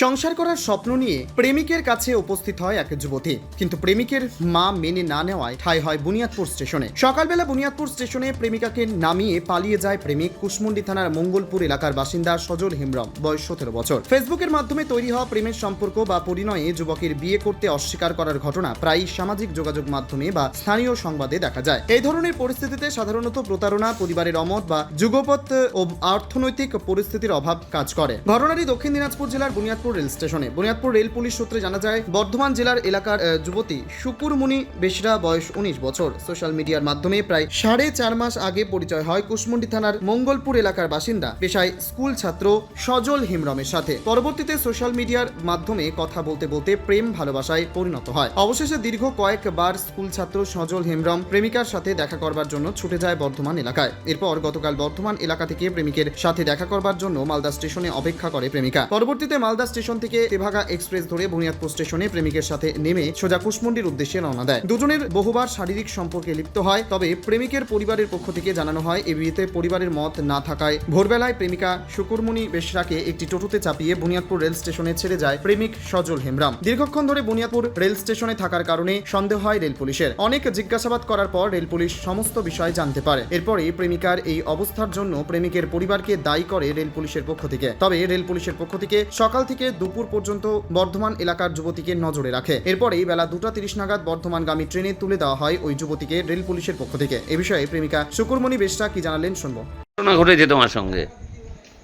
সংসার করার স্বপ্ন নিয়ে প্রেমিকের কাছে উপস্থিত হয় এক যুবতী, কিন্তু প্রেমিকের মা মেনে না নেওয়ায় ঠাঁই হয় বুনিয়াদপুর স্টেশনে। সকালবেলা বুনিয়াদপুর স্টেশনে প্রেমিকাকে নামিয়ে পালিয়ে যায় প্রেমিক। কুশমুন্ডি থানার মঙ্গলপুর এলাকার বাসিন্দা সজল হেমব্রম, বয়স 17 বছর। ফেসবুকের মাধ্যমে তৈরি হওয়া প্রেমের সম্পর্ক বা পরিণয়ে যুবকের বিয়ে করতে অস্বীকার করার ঘটনা প্রায় সামাজিক যোগাযোগ মাধ্যমে বা স্থানীয় সংবাদে দেখা যায়। এই ধরনের পরিস্থিতিতে সাধারণত প্রতারণা, পরিবারের অমত বা যুগপৎ ও অর্থনৈতিক পরিস্থিতির অভাব কাজ করে। ঘটনাটি দক্ষিণ দিনাজপুর জেলার বুনিয়াদপুর রেল স্টেশনে। বুনিয়াদপুর রেল পুলিশ সূত্রে জানা যায়, বর্ধমান জেলার এলাকার যুবতী শুকুরমণি বেশরা, বয়স 19 বছর। সোশ্যাল মিডিয়ার মাধ্যমে প্রায় 4.5 মাস আগে পরিচয় হয় কুশমুন্ডি থানার মঙ্গলপুর এলাকার বাসিন্দা পেশায় স্কুল ছাত্র সজল হেমব্রমের সাথে। পরবর্তীতে সোশ্যাল মিডিয়ার মাধ্যমে কথা বলতে বলতে প্রেম ভালোবাসায় পরিণত হয়। অবশেষে দীর্ঘ কয়েকবার স্কুল ছাত্র সজল হেমব্রম প্রেমিকার সাথে দেখা করবার জন্য ছুটে যায় বর্ধমান এলাকায়। এরপর গতকাল বর্ধমান এলাকা থেকে প্রেমিকের সাথে দেখা করবার জন্য মালদা স্টেশনে অপেক্ষা করে প্রেমিকা। পরবর্তীতে মালদা স্টেশন থেকে তেভাগা এক্সপ্রেস ধরে বুনিয়াদপুর স্টেশনে প্রেমিকের সাথে নেমে সোজা কুশমুন্ডির উদ্দেশ্যে রওনা দেয়। দুজনের বহুবার শারীরিক সম্পর্কে লিপ্ত হয়, তবে প্রেমিকের পরিবারের পক্ষ থেকে জানানো হয় এই বিয়েতে পরিবারের মত না থাকায় ভোরবেলায় প্রেমিকা শুকুরমণি বেশরাকে একটি টোটোতে চাপিয়ে বুনিয়াদপুর রেল স্টেশনে ছেড়ে যায় প্রেমিক সজল হেমব্রম। দীর্ঘক্ষণ ধরে বুনিয়াদপুর রেল স্টেশনে থাকার কারণে সন্দেহ হয় রেল পুলিশের। অনেক জিজ্ঞাসাবাদ করার পর রেল পুলিশ সমস্ত বিষয় জানতে পারে। এরপরই প্রেমিকার এই অবস্থার জন্য প্রেমিকের পরিবারকে দায়ী করে রেল পুলিশের পক্ষ থেকে। তবে রেল পুলিশের পক্ষ থেকে সকাল থেকে দুপুর পর্যন্ত বর্ধমান এলাকার যুবতীকে নজরে রাখে। এরপরেই বেলা 2:30 নাগাদ বর্ধমানগামী ট্রেনে তুলে দেওয়া হয় ওই যুবতীকে রেল পুলিশের পক্ষ থেকে। এ বিষয়ে প্রেমিকা শুকুরমণি বেশরা কি জানালেন শুনবো। ঘটনা ঘটেছে তোমার সঙ্গে?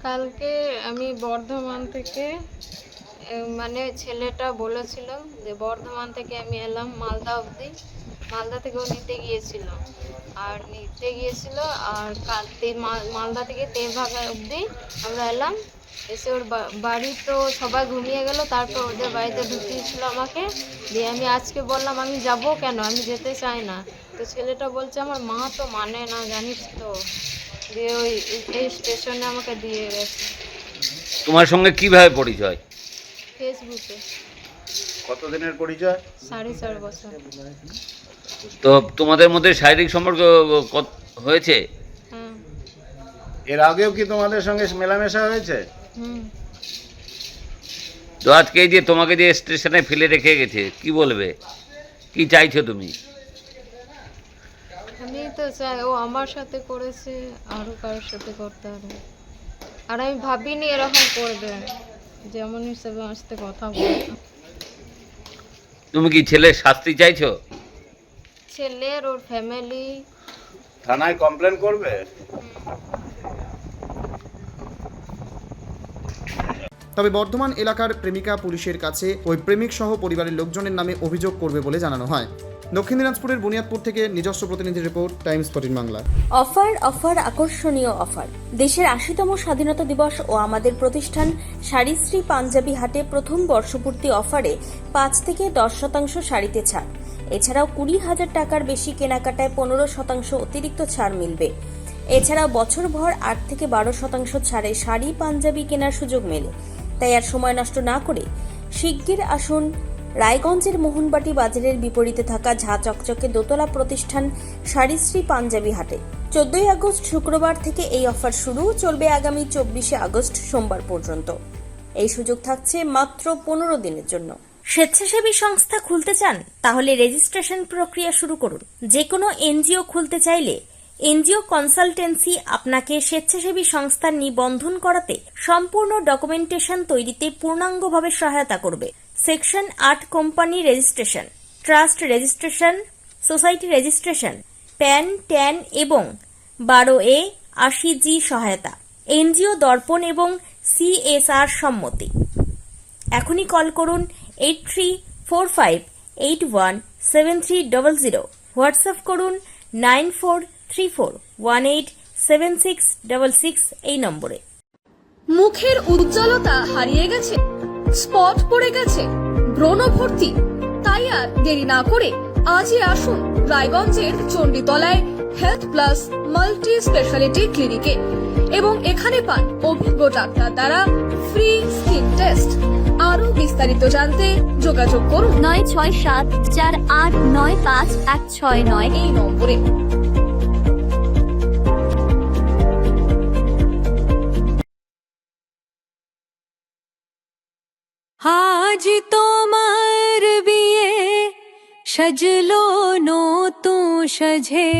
কালকে আমি বর্ধমান থেকে মানে ছেলেটা বলেছিল যে বর্ধমান থেকে আমি এলাম মালদা অবধি, মালদা থেকে ও নিতে গিয়েছিল আর মালদা থেকে তেভাগা অবধি আমরা এলাম। এসে ওর বাড়ি তো সবাই ঘুমিয়ে গেল, তারপর ওদের বাড়িতে ঢুকিয়েছিল আমাকে। দিয়ে আমি আজকে বললাম আমি যাব কেন, আমি যেতে চাই না। তো ছেলেটা বলছে আমার মা তো মানে না, জানিস তো। দিয়ে ওই এই স্টেশনে আমাকে দিয়ে গেছে। তোমার সঙ্গে কিভাবে পরিচয়? ফেসবুকে। কতদিনের পরিচয়? 4.5 বছর। তো তোমাদের মধ্যে শারীরিক সম্পর্ক হয়েছে? হ্যাঁ। এর আগেও কি তোমাদের সঙ্গে মেলামেশা হয়েছে? তো আজকে এই যে তোমাকে যে স্টেশনে ফেলে রেখে গেছে, কি বলবে, কি চাইছো তুমি? আমি তো চাই ও আমার সাথে করেছে, আরও কারোর সাথে করতে হবে। আর আমি ভাবিনি এরকম করবে, যেমন হিসেবে আমার সাথে কথা বলতো। তুমি কি ছেলের শাস্তি চাইছো? ছেলের, ওর ফ্যামিলি। থানায় কমপ্লেন করবে? তবে বর্ধমান এলাকার প্রেমিকা পুলিশের কাছে ওই প্রেমিক সহ পরিবারের লোকজনের নামে অভিযোগ করবে বলে জানানো হয়। দক্ষিণ দিনাজপুরের বুনিয়াদপুর থেকে নিজস্ব প্রতিনিধি রিপোর্ট, টাইমস 14 বাংলা। অফার, আকর্ষণীয় অফার। দেশের 80তম স্বাধীনতা দিবস ও আমাদের প্রতিষ্ঠান শাড়িশ্রী পাঞ্জাবি হাটে প্রথম বর্ষপূর্তি অফারে 5 থেকে 10% শাড়িতে ছাড়। এছাড়াও 20,000 টাকার বেশি কেনাকাটায় 15% অতিরিক্ত ছাড় মিলবে। এছাড়াও বছরভর 8 থেকে 12% ছাড়ে শাড়ি পাঞ্জাবি কেনার সুযোগ মেলে। তাই আর সময় নষ্ট না করে শিগগির আসুন রায়গঞ্জের মোহনবাটি বাজারের বিপরীতে থাকা ঝা চকচকে দোতলা প্রতিষ্ঠান শাড়িশ্রী পাঞ্জাবি হাটে। 14 আগস্ট শুক্রবার থেকে এই অফার শুরু, চলবে আগামী 24 আগস্ট সোমবার পর্যন্ত। এই সুযোগ থাকছে মাত্র 15 দিনের জন্য। স্বেচ্ছাসেবী সংস্থা খুলতে চান? তাহলে রেজিস্ট্রেশন প্রক্রিয়া শুরু করুন। যে কোনো এনজিও খুলতে চাইলে এনজিও কনসালটেন্সি আপনাকে স্বেচ্ছাসেবী সংস্থার নিবন্ধন করাতে, সম্পূর্ণ ডকুমেন্টেশন তৈরিতে পূর্ণাঙ্গভাবে সহায়তা করবে। Section 8 company registration, trust registration, society registration, pan, tan এবং 12A 80G সহায়তা, এনজিও দর্পণ এবং CSR সম্মতি। এখনই কল করুন 8345817300, হোয়াটসঅ্যাপ করুন 9434187666 এই নম্বরে। মুখের উজ্জ্বলতা হারিয়ে গেছে, স্পট পড়ে গেছে, ব্রণ ভর্তি, তাই আর দেরি না করে আজই আসুন রায়গঞ্জের চণ্ডীতলায় হেলথ প্লাস মাল্টি স্পেশালিটি ক্লিনিকে এবং এখানে পান অভিজ্ঞ ডাক্তার দ্বারা ফ্রি স্কিন টেস্ট। আরো বিস্তারিত জানতে যোগাযোগ করুন 9674895169 এই নম্বরে। আজ তোমার বিয়ে সাজলো নতুন সাজে